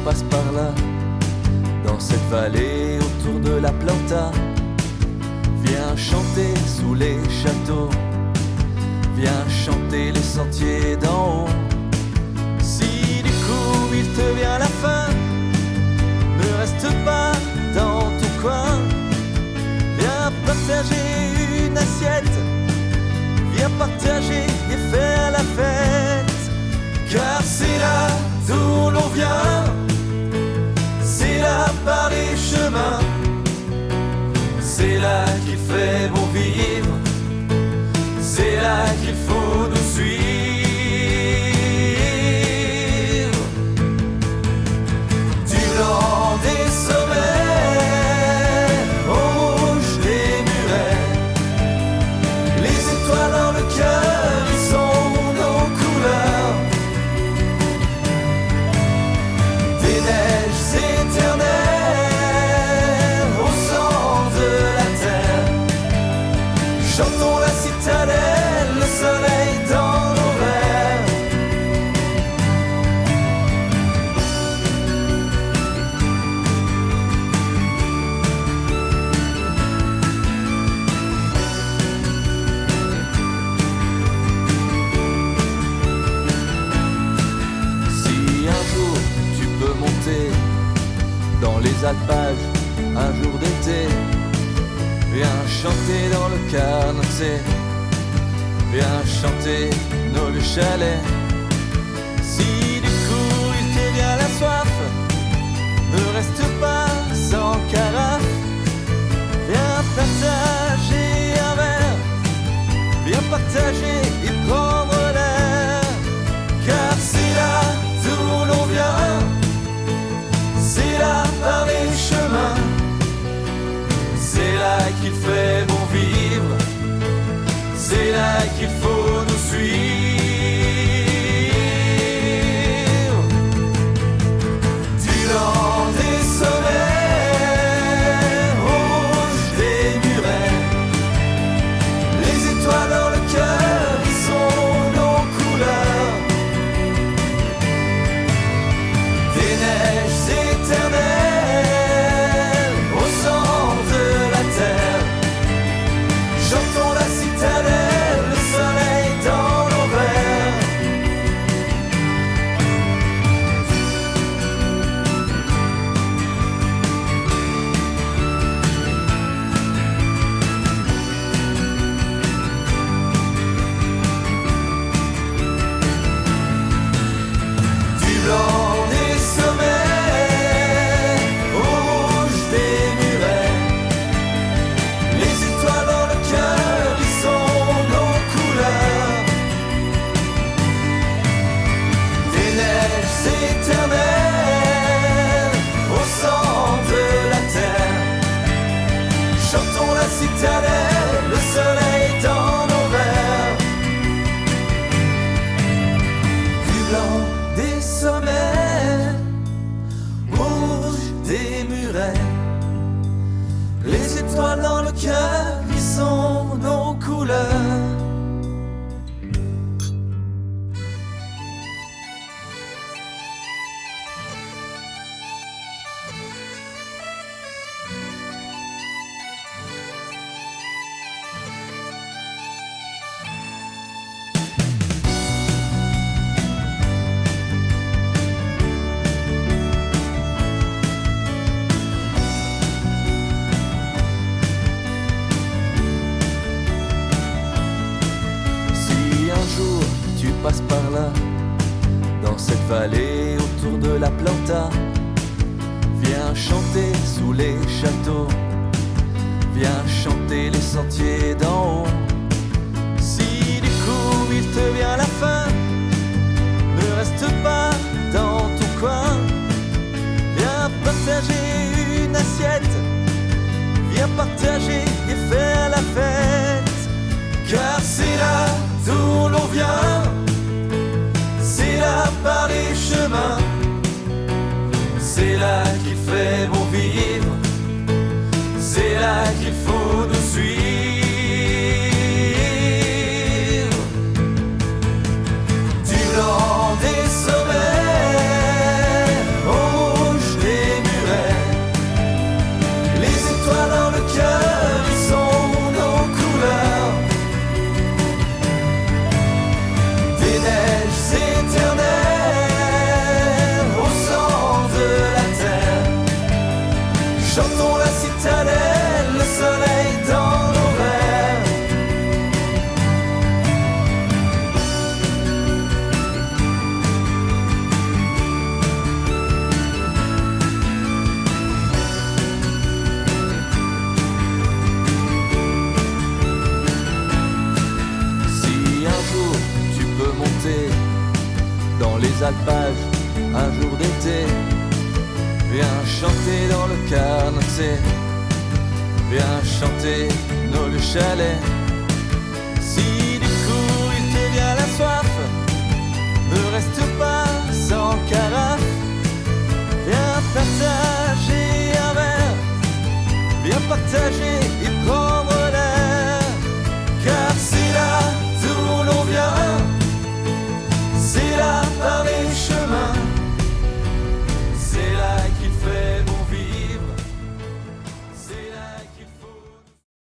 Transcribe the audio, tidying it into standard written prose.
passes par là, dans cette vallée autour de la Planta. Viens chanter sous les châteaux, viens chanter les sentiers d'en haut. Si du coup il te vient la faim, ne reste pas dans ton coin. Viens partager une assiette, viens partager et faire la fête. Car c'est là d'où l'on vient, c'est là par les chemins, c'est là qu'il fait bon vivre, c'est là qu'il faut nous suivre. Du blanc des sommets, au rouge des murets, les étoiles dans le cœur, ils sont nos couleurs. Des neiges éternelles au centre de la terre, chantons la citadelle, le soleil dans nos verres. Si un jour tu peux monter dans les alpages, un jour d'été, viens chanter dans le Carnotsé, viens chanter nos vieux chalets. Si du coup il te vient la soif, ne reste pas sans carafe. Viens partager un verre, viens partager et prendre l'air. Car c'est là d'où l'on vient, c'est là par les chemins, c'est là qu'il fait bon vivre, c'est là qu'il faut nous suivre. Du blanc des sommets, au rouge des murets, les étoiles dans le cœur, ils sont nos couleurs. Des neiges éternelles au centre de la terre, chantons la citadelle, le soleil dans nos verres. Du blanc des sommets, au rouge des murets, les étoiles dans le cœur, ils sont nos couleurs. Des neiges éternelles au centre de la terre, chantons la citadelle, le soleil dans nos verres. Du blanc des sommets, rouge des murets, les étoiles dans le cœur, ils sont nos couleurs. Si un jour tu passes par là, dans cette vallée autour de la Planta, viens chanter sous les châteaux, viens chanter les sentiers d'en haut. Si du coup il te vient la faim, ne reste pas dans ton coin. Viens partager une assiette, viens partager et faire la fête. Car c'est là d'où l'on vient, c'est là par les chemins, c'est là qu'il fait bon vivre, c'est là qu'il faut nous suivre. dans les alpages un jour d'été. Viens chanter dans le Carnotsé, viens chanter nos vieux chalets. Si